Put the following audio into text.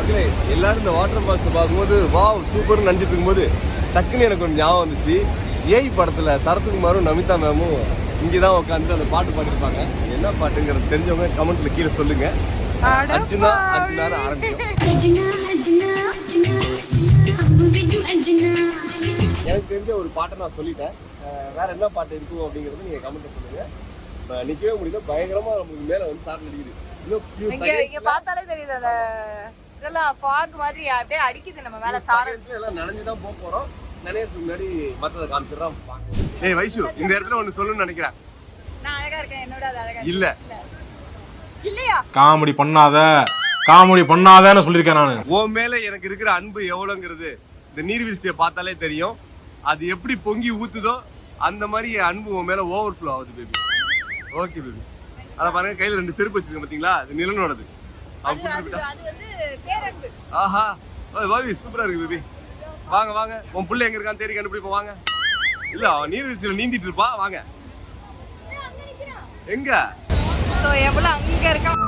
மக்களே எல்லாரும் இந்த வாட்டர் ஃபால்ஸ் பார்க்கும்போது வாவ் சூப்பர்னு நினச்சிட்டு இருக்கும்போது டக்குன்னு எனக்கு ஒரு ஞாபகம் வந்துச்சு. ஏய் படத்தில் சரத்குமாரும் நமிதா மேமும் இங்கே தான் உட்காந்து அந்த பாட்டு பாடிருப்பாங்க. என்ன பாட்டுங்கிறது தெரிஞ்சவங்க கமெண்ட்ல கீழே சொல்லுங்க. அர்ஜுனா அர்ஜுனான்னு ஆரம்பிக்கும். எனக்கு தெரிஞ்ச ஒரு பாட்டை நான் சொல்லிட்டேன். வேற என்ன பாட்டு இருக்கும் அப்படிங்கிறது நீங்க கமெண்ட்ல சொல்லுங்க. நிக்கவே முடியல, பயங்கரமா நமக்கு மேல வந்து சார் அடிக்குது. இங்க பார்த்தாலே தெரியுது அந்த இதெல்லாம் ஃபாக் மாதிரி அப்படியே அடிக்குது நம்ம மேல சாரல். எல்லாம் நனைஞ்சு தான் போக போறோம். நனையறதுக்கு முன்னாடி மத்தத காமிச்சிடுறோம். ஏய் வைஷு, இந்த இடத்துல ஒன்னு சொல்லணும்னு நினைக்கிறேன். நான் அழகா இருக்கேன், என்னோட அது அழகா இல்ல இல்லையா? காமெடி பண்ணாதன்னு சொல்லியிருக்கேன் நானு. உன் மேல எனக்கு இருக்கிற அன்பு எவ்வளவுங்கிறது இந்த நீர்வீழ்ச்சியை பார்த்தாலே தெரியும். அது எப்படி பொங்கி ஊத்துதோ அந்த மாதிரி அன்பு உன் மேல ஓவர் ஃப்ளோ ஆகுது பேபி. Okay baby. அத பாருங்க, கையில 2 செருப்பு வச்சிருக்கேன் பாத்தீங்களா? அது நிலனோடது. அது வந்து பேரன்பு. ஆஹா, வாவி சூப்பரா இருக்கு பேபி. வாங்க வாங்க, உன் புள்ள எங்க இருக்கான்னு தேடி கண்டுபிடிப்போம் வாங்க. இல்ல அவன் நீர்வீழ்ச்சியில நீந்திட்டு இருப்பா, வாங்க. அங்க நிக்கிறான் எங்க? சோ எவ்வளவு அங்க இருக்கான்.